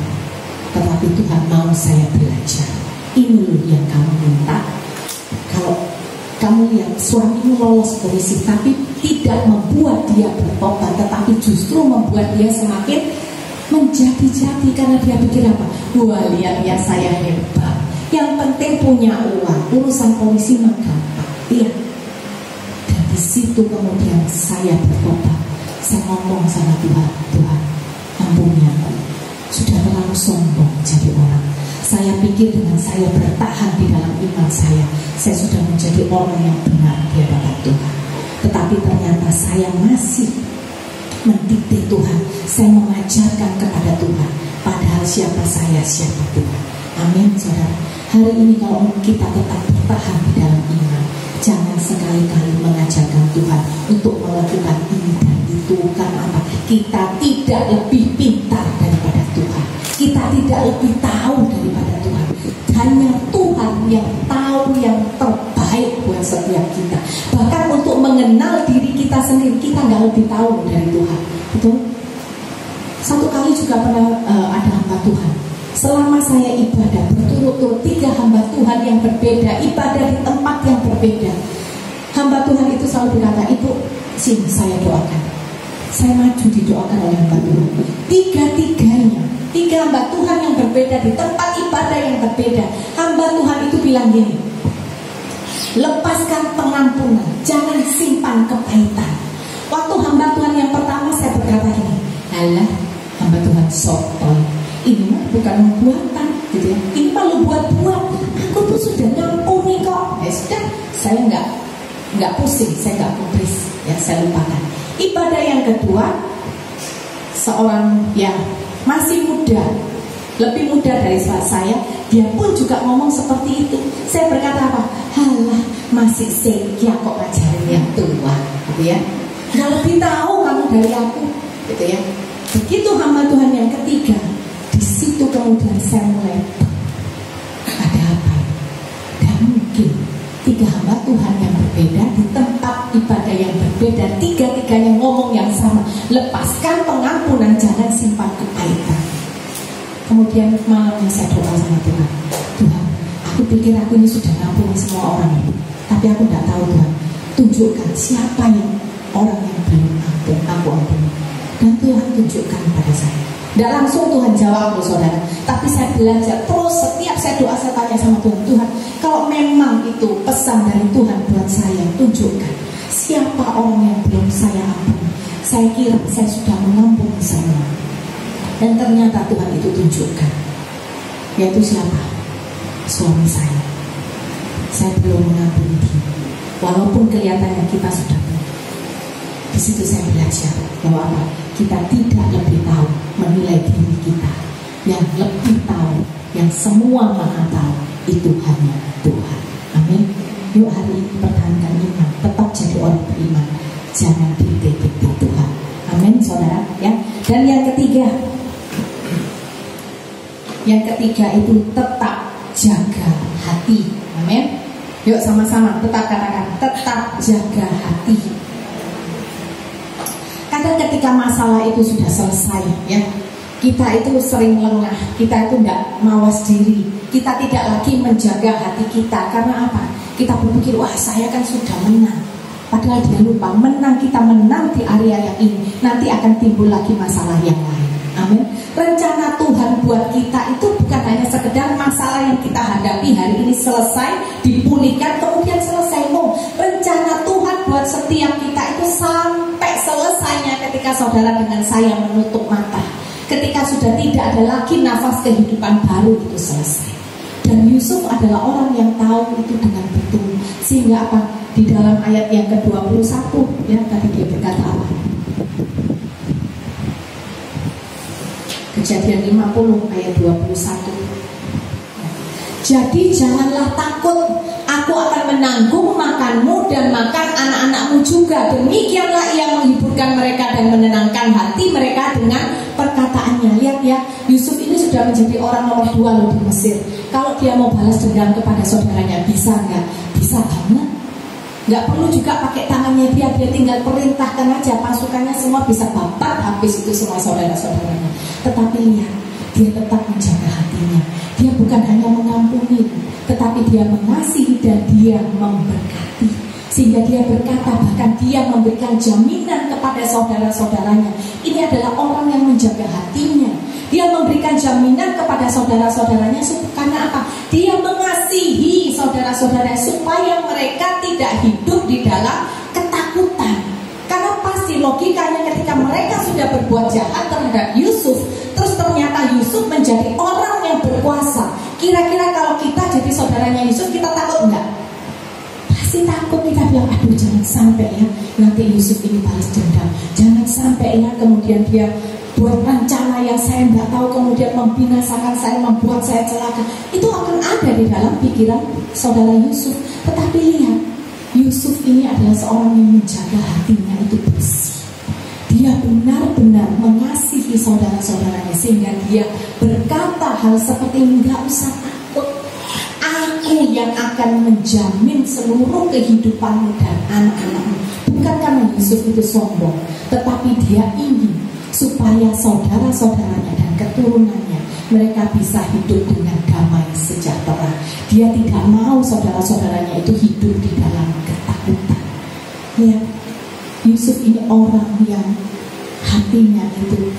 tetapi Tuhan mau saya belajar. Ini loh yang kamu minta. Kalau kamu lihat suamimu lolos polisi, tapi tidak membuat dia bertobat, tetapi justru membuat dia semakin menjadi-jadi. Karena dia pikir apa? Wah, lihat ya, saya hebat, yang penting punya uang, urusan polisi mah gampang. Iya. Dan di situ kemudian saya bertobat. Saya ngomong sama Tuhan, Tuhan, ampuni aku, sudah terlalu sombong jadi orang. Saya pikir dengan saya bertahan di dalam iman saya sudah menjadi orang yang benar di hadapan Tuhan. Tetapi ternyata saya masih mendikte Tuhan, saya mengajarkan kepada Tuhan, padahal siapa saya, siapa Tuhan. Amin, saudara. Hari ini kalau kita tetap bertahan di dalam iman, jangan sekali-kali mengajarkan Tuhan untuk melakukan ini dan itu. Karena apa? Kita tidak lebih pintar daripada Tuhan, kita tidak lebih tahu daripada Tuhan. Hanya Tuhan yang tahu yang terbaik buat setiap kita. Bahkan untuk mengenal diri kita sendiri, kita nggak lebih tahu dari Tuhan. Betul? Satu kali juga pernah ada hamba Tuhan. Selama saya ibadah berturut-turut 3 hamba Tuhan yang berbeda, ibadah di tempat yang berbeda, hamba Tuhan itu selalu berkata, Ibu, sini saya doakan. Saya maju didoakan oleh hamba Tuhan. 3 hamba Tuhan yang berbeda di tempat ibadah yang berbeda. Hamba Tuhan itu bilang gini, lepaskan pengampunan, jangan simpan kepahitan. Waktu hamba Tuhan yang pertama saya berkata gini, alah, hamba Tuhan sotoy, ini mah bukan buatan gitu ya, ini malu buat-buat, aku tuh sudah ngampuni kok. Ya sudah, saya nggak pusing, saya nggak kubris, ya saya lupakan. Ibadah yang kedua, seorang yang masih muda, lebih muda dari saya, dia pun juga ngomong seperti itu. Saya berkata apa? Halah, masih sekia kok ngajarin yang tua, gitu ya. Nggak lebih tahu kamu dari aku, gitu ya. Begitu hamba Tuhan yang ketiga, di situ kemudian saya mulai, ada apa? Dan mungkin 3 hamba Tuhan yang berbeda di tempat ibadah yang berbeda, 3-3 yang ngomong yang sama, lepaskan pengampunan, jangan simpan kepahitan. Kemudian malamnya saya doa sama Tuhan, Tuhan, aku pikir aku ini sudah ngampuni semua orang ini, tapi aku tidak tahu Tuhan, tunjukkan siapa yang orang yang belum aku ampuni. Dan Tuhan tunjukkan pada saya. Tidak langsung Tuhan jawab, saudara, tapi saya belajar terus. Setiap saya doa, saya tanya sama Tuhan, Tuhan, kalau memang itu pesan dari Tuhan buat saya, tunjukkan siapa orang yang belum saya ampuni. Saya kira saya sudah mengampuni semua, dan ternyata Tuhan itu tunjukkan, yaitu siapa? Suami saya. Saya belum mengampuni dia, walaupun kelihatannya kita sudah. Di situ saya belajar bahwa apa? Kita tidak lebih tahu menilai diri kita. Yang lebih tahu, yang semua maha tahu, itu hanya Tuhan. Amin. Yuk hari ini pertahankan iman, tetap jadi orang beriman, jangan dikte-dikte Tuhan. Amin, saudara. Ya. Dan yang ketiga itu tetap jaga hati. Amin. Yuk sama-sama tetap katakan, tetap jaga hati. Kadang ketika masalah itu sudah selesai, ya, kita itu sering lengah, kita itu tidak mawas diri, kita tidak lagi menjaga hati kita. Karena apa? Kita berpikir, wah saya kan sudah menang. Padahal dia lupa, menang, kita menang di area yang ini, nanti akan timbul lagi masalah yang lain. Amin. Rencana Tuhan buat kita itu bukan hanya sekedar masalah yang kita hadapi hari ini selesai, dipulihkan, kemudian selesai. No, rencana Tuhan buat setiap kita itu sampai selesainya ketika saudara dengan saya menutup mata, ketika sudah tidak ada lagi nafas kehidupan baru, itu selesai. Dan Yusuf adalah orang yang tahu itu dengan betul. Sehingga apa? Di dalam ayat yang ke-21, ya, tadi dia berkata apa? Kejadian 50 ayat 21. Jadi janganlah takut, aku akan menanggung makanmu dan makan anak-anakmu juga. Demikianlah ia menghiburkan mereka dan menenangkan hati mereka dengan perkataannya. Lihat ya, Yusuf ini sudah menjadi orang nomor 2 loh di Mesir. Kalau dia mau balas dendam kepada saudaranya, bisa nggak? Bisa banget. Nggak perlu juga pakai tangannya dia tinggal perintahkan aja, pasukannya semua bisa babat habis itu semua saudara-saudaranya. Tetapi lihat, dia tetap menjaga hatinya. Dia bukan hanya mengampuni, tetapi dia mengasihi dan dia memberkati. Sehingga dia berkata, bahkan dia memberikan jaminan kepada saudara-saudaranya. Ini adalah orang yang menjaga hatinya. Dia memberikan jaminan kepada saudara-saudaranya karena apa? Dia mengasihi saudara-saudaranya supaya mereka tidak hidup di dalam ketakutan. Karena pasti logikanya ketika mereka sudah berbuat jahat terhadap Yusuf, terus ternyata Yusuf menjadi orang yang berkuasa. Kira-kira kalau kita jadi saudaranya Yusuf, kita takut enggak? Pasti takut. Kita bilang, aduh jangan sampai ya nanti Yusuf ini balas dendam, jangan sampai ya kemudian dia buat rencana yang saya tidak tahu, kemudian membinasakan saya, membuat saya celaka. Itu akan ada di dalam pikiran saudara Yusuf. Tetapi lihat, Yusuf ini adalah seorang yang menjaga hatinya itu bersih. Dia benar-benar mengasihi saudara-saudaranya, sehingga dia berkata hal seperti, enggak usah takut, aku yang akan menjamin seluruh kehidupanmu dan anak-anakmu. Bukan karena Yusuf itu sombong, tetapi dia ingin supaya saudara-saudaranya dan keturunannya mereka bisa hidup dengan damai sejahtera. Dia tidak mau saudara-saudaranya itu hidup di dalam ketakutan. Lihat, Yusuf ini orang yang hatinya itu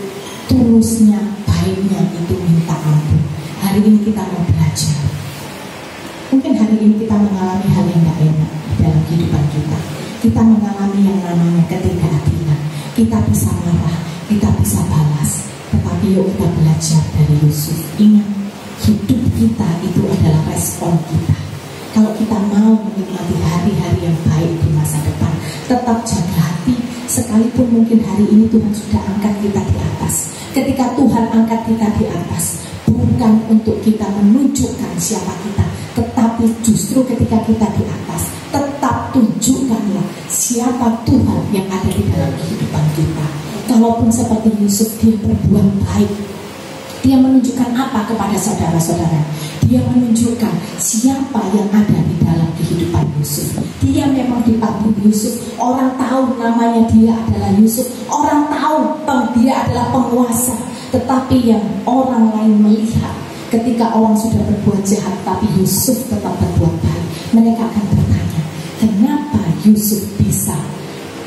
tulusnya, baiknya itu minta ampun. Hari ini kita mau belajar. Mungkin hari ini kita mengalami hal yang tidak enak dalam kehidupan kita. Kita mengalami yang namanya ketidakadilan. Kita bisa marah, kita bisa balas. Tetapi yuk kita belajar dari Yusuf. Ingat, hidup kita itu adalah respon kita. Kalau kita mau menikmati hari-hari yang baik di masa depan, tetap jaga hati. Sekalipun mungkin hari ini Tuhan sudah angkat kita di atas. Ketika Tuhan angkat kita di atas, bukan untuk kita menunjukkan siapa kita, tetapi justru ketika kita di atas, tetap tunjukkanlah siapa Tuhan yang ada di dalam kehidupan kita. Kalaupun seperti Yusuf, dia berbuat baik, dia menunjukkan apa kepada saudara-saudara? Dia menunjukkan siapa yang ada di dalam kehidupan Yusuf. Dia memang dipanggil Yusuf. Orang tahu namanya dia adalah Yusuf. Orang tahu dia adalah penguasa. Tetapi yang orang lain melihat, ketika orang sudah berbuat jahat, tapi Yusuf tetap berbuat baik, mereka akan bertanya, kenapa Yusuf bisa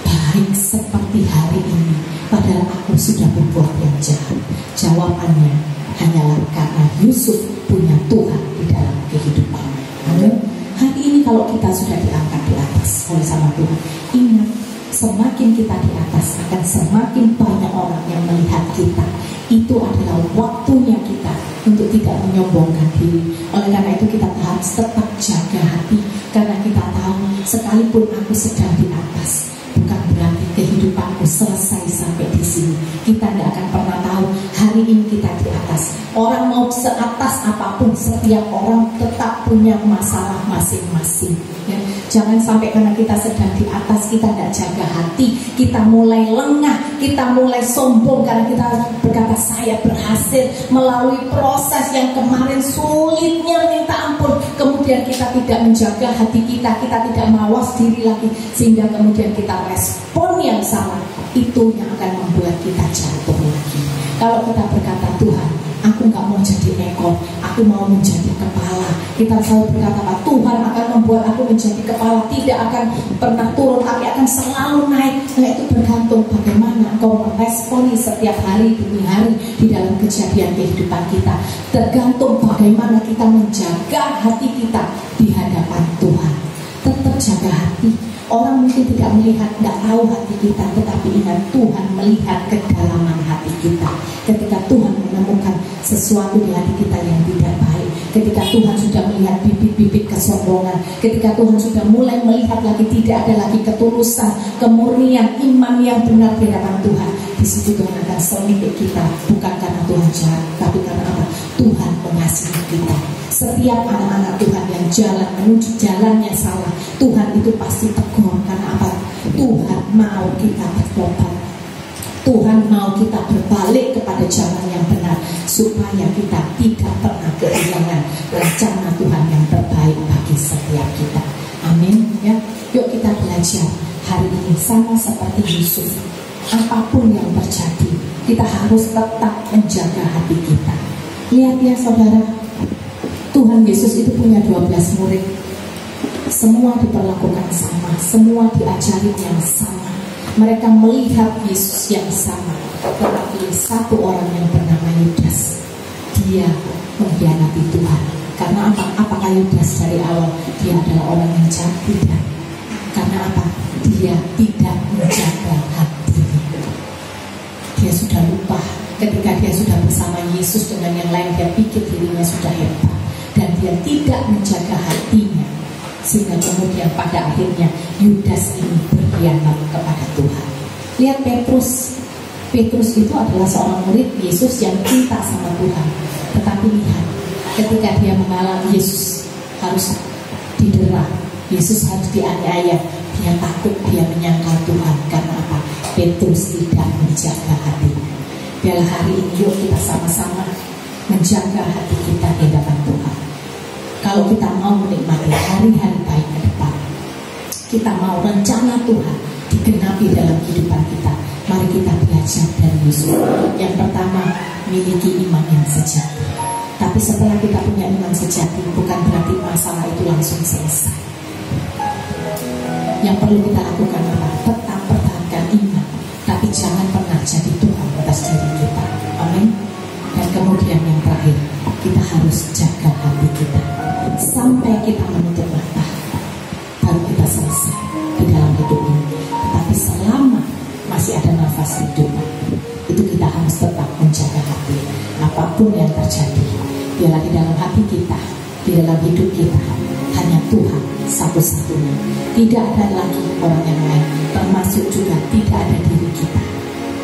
baik seperti hari ini, padahal aku sudah berbuat yang jahat? Jawabannya hanyalah karena Yusuf punya Tuhan di dalam kehidupannya. Amin. Hari ini kalau kita sudah diangkat di atas oleh sama Tuhan, ingat, semakin kita di atas akan semakin banyak orang yang melihat kita. Itu adalah waktunya kita untuk tidak menyombongkan diri. Oleh karena itu kita harus tetap jaga hati, karena kita tahu sekalipun aku sedang di atas, bukan berarti kehidupanku selesai sampai di sini. Kita tidak akan pernah tahu hari ini kita di atas. Orang mau seatas apapun, setiap orang tetap punya masalah masing-masing. Ya. Jangan sampai karena kita sedang di atas, kita tidak jaga hati, kita mulai lengah, kita mulai sombong karena kita berkata saya berhasil melalui proses yang kemarin sulitnya minta ampun. Kemudian kita tidak menjaga hati kita, kita tidak mawas diri lagi, sehingga kemudian kita respon yang salah. Itu yang akan membuat kita jatuh lagi. Kalau kita berkata, Tuhan, aku nggak mau jadi ekor, aku mau menjadi kepala. Kita selalu berkata, Tuhan akan membuat aku menjadi kepala, tidak akan pernah turun, tapi akan selalu naik. Nah, itu bergantung bagaimana engkau meresponi setiap hari demi hari di dalam kejadian kehidupan kita. Tergantung bagaimana kita menjaga hati kita di hadapan Tuhan. Tetap jaga hati. Orang mungkin tidak melihat, tidak tahu hati kita, tetapi ingat, Tuhan melihat kedalaman hati kita. Ketika Tuhan menemukan sesuatu di hati kita yang tidak baik, ketika Tuhan sudah melihat bibit-bibit kesombongan, ketika Tuhan sudah mulai melihat lagi tidak ada lagi ketulusan, kemurnian, iman yang benar di hadapan Tuhan, di situ Tuhan akan selidiki kita, bukan karena Tuhan jahat, tapi karena apa? Tuhan mengasihi kita. Setiap anak-anak Tuhan yang jalan menuju jalan yang salah, Tuhan itu pasti tegur. Karena apa? Tuhan mau kita bertobat. Tuhan mau kita berbalik kepada jalan yang benar, supaya kita tidak pernah kehilangan rencana Tuhan yang terbaik bagi setiap kita. Amin. Ya, yuk kita belajar hari ini sama seperti Yusuf. Apapun yang terjadi, kita harus tetap menjaga hati kita. Lihat ya saudara, Tuhan Yesus itu punya 12 murid. Semua diperlakukan sama, semua diajari yang sama. Mereka melihat Yesus yang sama. Tetapi satu orang yang bernama Yudas, dia mengkhianati Tuhan. Karena apa? Apakah Yudas dari awal dia adalah orang yang jahat? Tidak. Karena apa? Dia tidak menjaga hatinya. Dia sudah lupa. Ketika dia sudah bersama Yesus dengan yang lain, dia pikir dirinya sudah hebat. Dan dia tidak menjaga hatinya. Sehingga kemudian pada akhirnya Yudas ini berkhianat kepada Tuhan. Lihat Petrus. Petrus itu adalah seorang murid Yesus yang cinta sama Tuhan. Tetapi lihat, ketika dia mengalami Yesus harus didera, Yesus harus dianiaya, dia takut, dia menyangkal Tuhan. Karena apa? Petrus tidak menjaga hatinya. Biarlah hari ini yuk kita sama-sama menjaga hati kita di hadapan Tuhan. Kalau kita mau menikmati hari-hari baik ke depan, kita mau rencana Tuhan digenapi dalam kehidupan kita, mari kita belajar dari Yesus. Yang pertama, miliki iman yang sejati. Tapi setelah kita punya iman sejati, bukan berarti masalah itu langsung selesai. Yang perlu kita lakukan apa? Tetap pertahankan iman, tapi jangan pernah jadi Tuhan atas diri kita. Amin. Dan kemudian yang terakhir, kita harus jaga hati kita sampai kita menutup mata, baru kita selesai di dalam hidup ini. Tetapi selama masih ada nafas hidup, itu kita harus tetap menjaga hati. Apapun yang terjadi, biarlah di dalam hati kita, di dalam hidup kita, hanya Tuhan satu-satunya. Tidak ada lagi orang yang lain, termasuk juga tidak ada diri kita.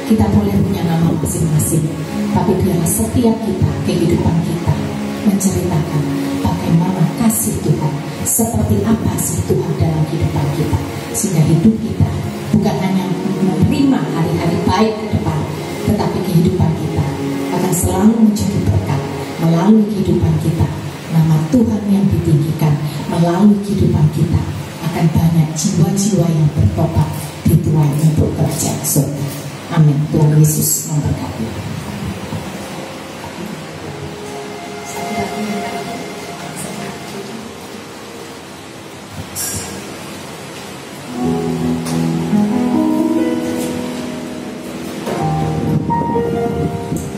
Kita boleh punya nama masing-masing, tapi biarlah setiap kita, kehidupan kita menceritakan bagaimana kasih Tuhan, seperti apa sih Tuhan dalam kehidupan kita, sehingga hidup kita bukan hanya menerima hari-hari baik ke depan, tetapi kehidupan kita akan selalu menjadi berkat. Melalui kehidupan kita, nama Tuhan yang ditinggikan. Melalui kehidupan kita akan banyak jiwa-jiwa yang bertobat dituai untuk kerajaan surga. Amin. Tuhan Yesus memberkati.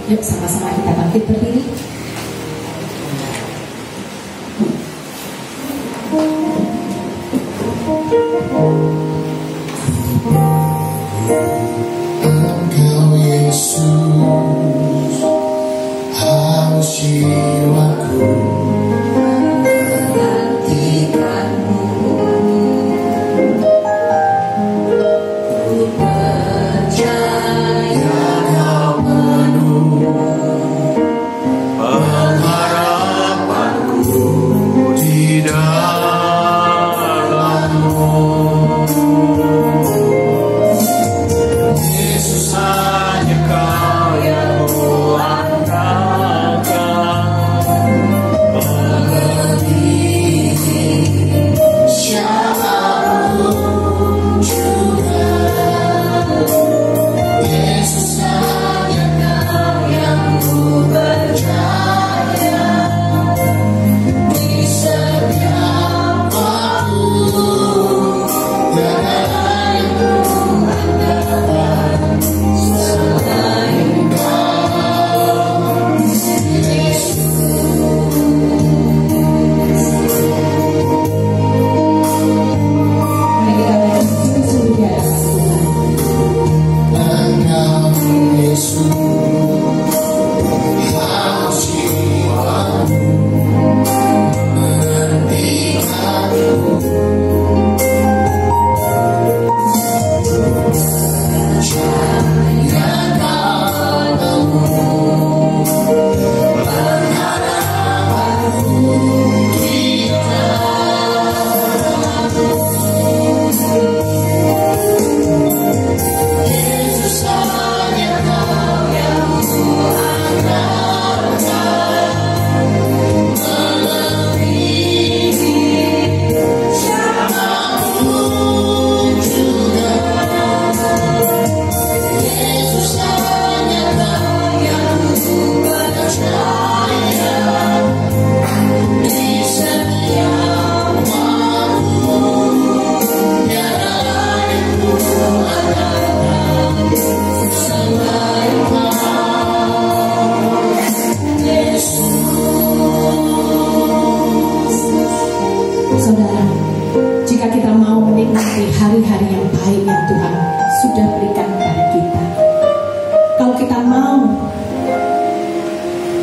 Yuk sama-sama kita bangkit berdiri.
Engkau Yesus harus jiwaku menantikanmu. Ku percaya kau penuh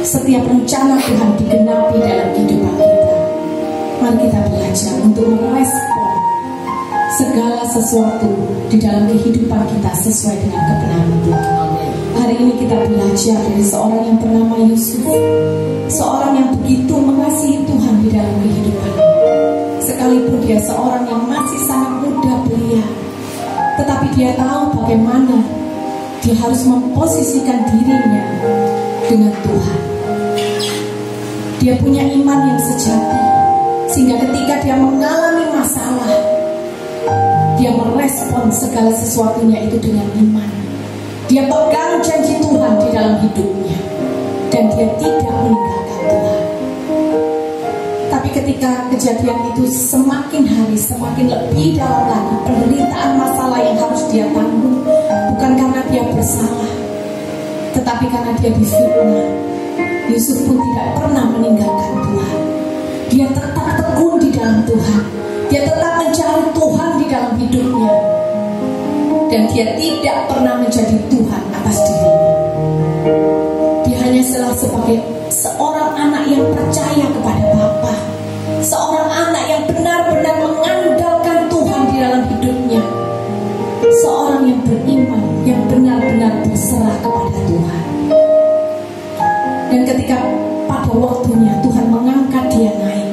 setiap rencana Tuhan digenapi dalam kehidupan kita. Mari kita belajar untuk merespon segala sesuatu di dalam kehidupan kita sesuai dengan kebenaran Tuhan. Hari ini kita belajar dari seorang yang bernama Yusuf, seorang yang begitu mengasihi Tuhan di dalam kehidupannya. Sekalipun dia seorang yang masih sangat muda belia, tetapi dia tahu bagaimana dia harus memposisikan dirinya dengan Tuhan. Dia punya iman yang sejati, sehingga ketika dia mengalami masalah, dia merespon segala sesuatunya itu dengan iman. Dia pegang janji Tuhan di dalam hidupnya, dan dia tidak meninggalkan Tuhan. Tapi ketika kejadian itu semakin hari semakin lebih dalam lagi, penderitaan masalah yang harus dia tanggung bukan karena dia bersalah, tetapi karena dia difitnah. Yusuf pun tidak pernah meninggalkan Tuhan. Dia tetap tekun di dalam Tuhan. Dia tetap mencari Tuhan di dalam hidupnya, dan dia tidak pernah menjadi Tuhan atas dirinya. Dia hanya sebagai seorang anak yang percaya kepada Bapa, seorang anak yang benar-benar mengandalkan Tuhan di dalam hidupnya, seorang yang beriman, yang benar-benar berserah kepada Tuhan. Dan ketika pada waktunya Tuhan mengangkat dia naik,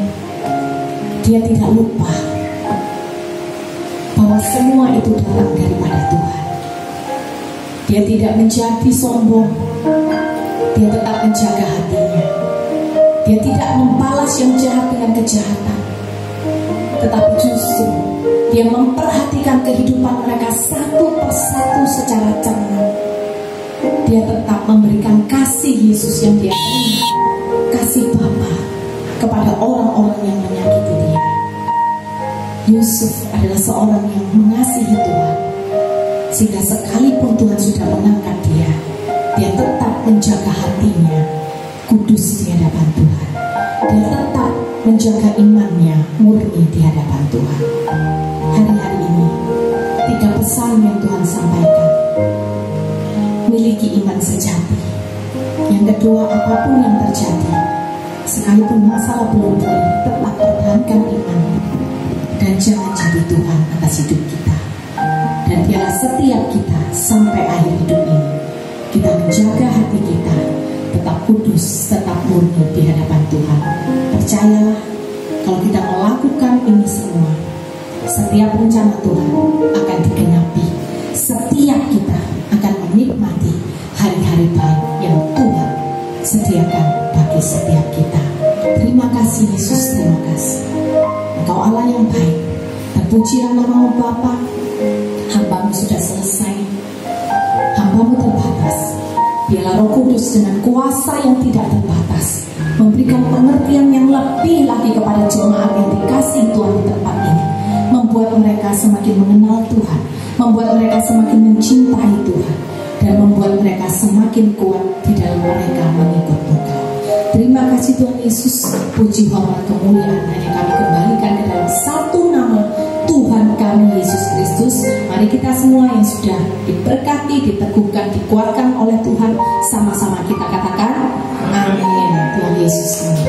dia tidak lupa bahwa semua itu datang daripada Tuhan. Dia tidak menjadi sombong. Dia tetap menjaga hatinya. Dia tidak membalas yang jahat dengan kejahatan, tetapi justru dia memperhatikan kehidupan mereka satu persatu secara cermat. Dia tetap memberikan kasih Yesus yang dia terima, kasih Bapa kepada orang-orang yang menyakiti dia. Yusuf adalah seorang yang mengasihi Tuhan, sehingga sekalipun Tuhan sudah mengangkat dia, dia tetap menjaga hatinya kudus di hadapan Tuhan. Dia tetap menjaga imannya murni di hadapan Tuhan. Hari-hari ini 3 pesan yang Tuhan sampaikan. Miliki iman sejati. Yang kedua, apapun yang terjadi, sekalipun masalah belum pulih, tetap pertahankan iman dan jangan jadi Tuhan atas hidup kita. Dan biarlah setiap kita sampai akhir hidup ini kita menjaga hati kita tetap kudus, tetap murni di hadapan Tuhan. Percayalah, kalau kita melakukan ini semua, setiap rencana Tuhan akan digenapi. Setiap kita akan menikmati hari-hari baik yang Tuhan sediakan bagi setiap kita. Terima kasih Yesus, terima kasih. Engkau Allah yang baik. Terpujilah nama-Mu Bapa. Hamba-Mu sudah selesai. Hamba-Mu terbatas. Biarlah Roh Kudus dengan kuasa yang tidak terbatas memberikan pengertian yang lebih lagi kepada jemaat yang dikasihi Tuhan di tempat ini, membuat mereka semakin mengenal Tuhan, membuat mereka semakin mencintai Tuhan, dan membuat mereka semakin kuat di dalam mereka mengikut Engkau. Terima kasih Tuhan Yesus. Puji hormat kemuliaan hanya kami kembalikan ke dalam satu nama, Tuhan kami Yesus Kristus. Mari kita semua yang sudah diberkati, diteguhkan, dikuatkan oleh Tuhan, sama-sama kita katakan amin. Tuhan Yesus.